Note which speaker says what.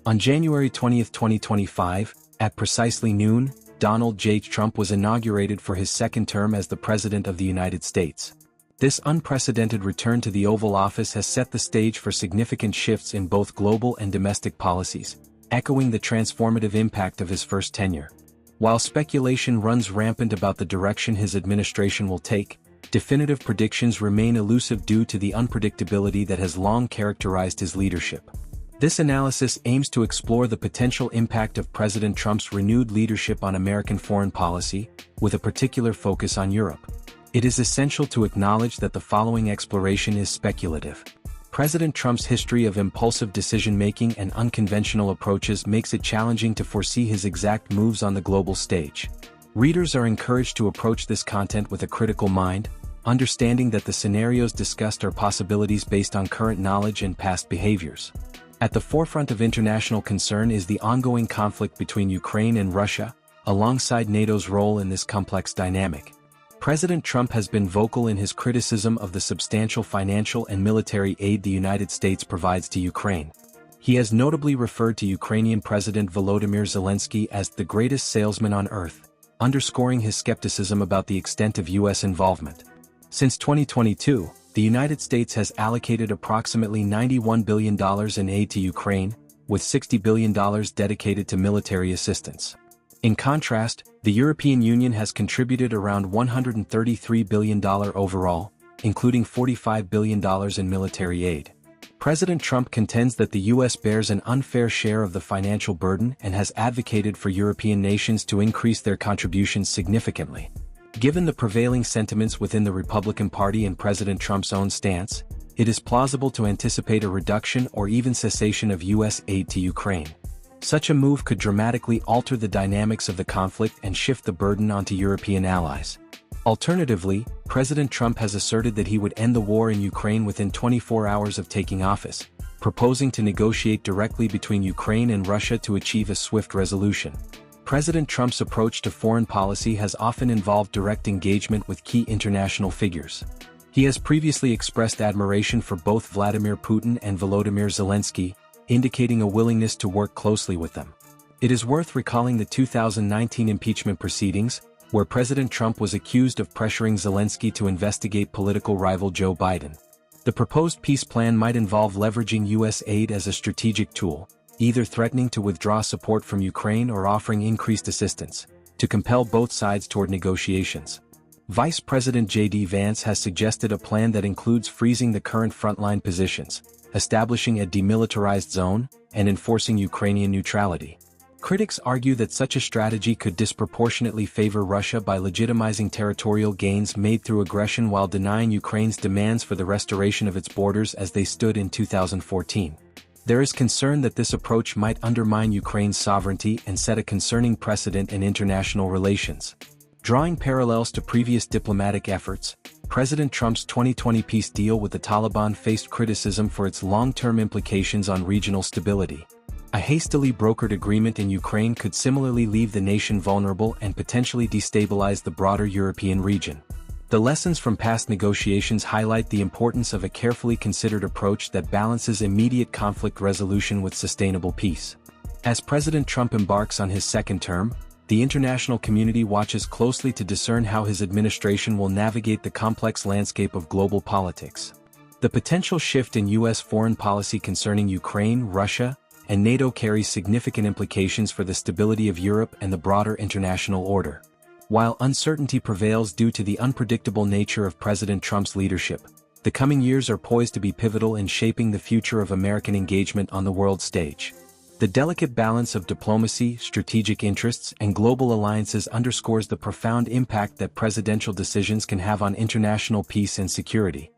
Speaker 1: On January 20, 2025, at precisely noon, Donald J. Trump was inaugurated for his second term as the President of the United States. This unprecedented return to the Oval Office has set the stage for significant shifts in both global and domestic policies, echoing the transformative impact of his first tenure. While speculation runs rampant about the direction his administration will take, definitive predictions remain elusive due to the unpredictability that has long characterized his leadership. This analysis aims to explore the potential impact of President Trump's renewed leadership on American foreign policy, with a particular focus on Europe. It is essential to acknowledge that the following exploration is speculative. President Trump's history of impulsive decision-making and unconventional approaches makes it challenging to foresee his exact moves on the global stage. Readers are encouraged to approach this content with a critical mind, understanding that the scenarios discussed are possibilities based on current knowledge and past behaviors. At the forefront of international concern is the ongoing conflict between Ukraine and Russia, alongside NATO's role in this complex dynamic. President Trump has been vocal in his criticism of the substantial financial and military aid the United States provides to Ukraine. He has notably referred to Ukrainian President Volodymyr Zelensky as the greatest salesman on earth, underscoring his skepticism about the extent of U.S. involvement. Since 2022, the United States has allocated approximately $91 billion in aid to Ukraine, with $60 billion dedicated to military assistance. In contrast, the European Union has contributed around $133 billion overall, including $45 billion in military aid. President Trump contends that the U.S. bears an unfair share of the financial burden and has advocated for European nations to increase their contributions significantly. Given the prevailing sentiments within the Republican Party and President Trump's own stance, it is plausible to anticipate a reduction or even cessation of U.S. aid to Ukraine. Such a move could dramatically alter the dynamics of the conflict and shift the burden onto European allies. Alternatively, President Trump has asserted that he would end the war in Ukraine within 24 hours of taking office, proposing to negotiate directly between Ukraine and Russia to achieve a swift resolution. President Trump's approach to foreign policy has often involved direct engagement with key international figures. He has previously expressed admiration for both Vladimir Putin and Volodymyr Zelensky, indicating a willingness to work closely with them. It is worth recalling the 2019 impeachment proceedings, where President Trump was accused of pressuring Zelensky to investigate political rival Joe Biden. The proposed peace plan might involve leveraging U.S. aid as a strategic tool, either threatening to withdraw support from Ukraine or offering increased assistance, to compel both sides toward negotiations. Vice President J.D. Vance has suggested a plan that includes freezing the current frontline positions, establishing a demilitarized zone, and enforcing Ukrainian neutrality. Critics argue that such a strategy could disproportionately favor Russia by legitimizing territorial gains made through aggression while denying Ukraine's demands for the restoration of its borders as they stood in 2014. There is concern that this approach might undermine Ukraine's sovereignty and set a concerning precedent in international relations. Drawing parallels to previous diplomatic efforts, President Trump's 2020 peace deal with the Taliban faced criticism for its long-term implications on regional stability. A hastily brokered agreement in Ukraine could similarly leave the nation vulnerable and potentially destabilize the broader European region. The lessons from past negotiations highlight the importance of a carefully considered approach that balances immediate conflict resolution with sustainable peace. As President Trump embarks on his second term, the international community watches closely to discern how his administration will navigate the complex landscape of global politics. The potential shift in U.S. foreign policy concerning Ukraine, Russia, and NATO carries significant implications for the stability of Europe and the broader international order. While uncertainty prevails due to the unpredictable nature of President Trump's leadership, the coming years are poised to be pivotal in shaping the future of American engagement on the world stage. The delicate balance of diplomacy, strategic interests, and global alliances underscores the profound impact that presidential decisions can have on international peace and security.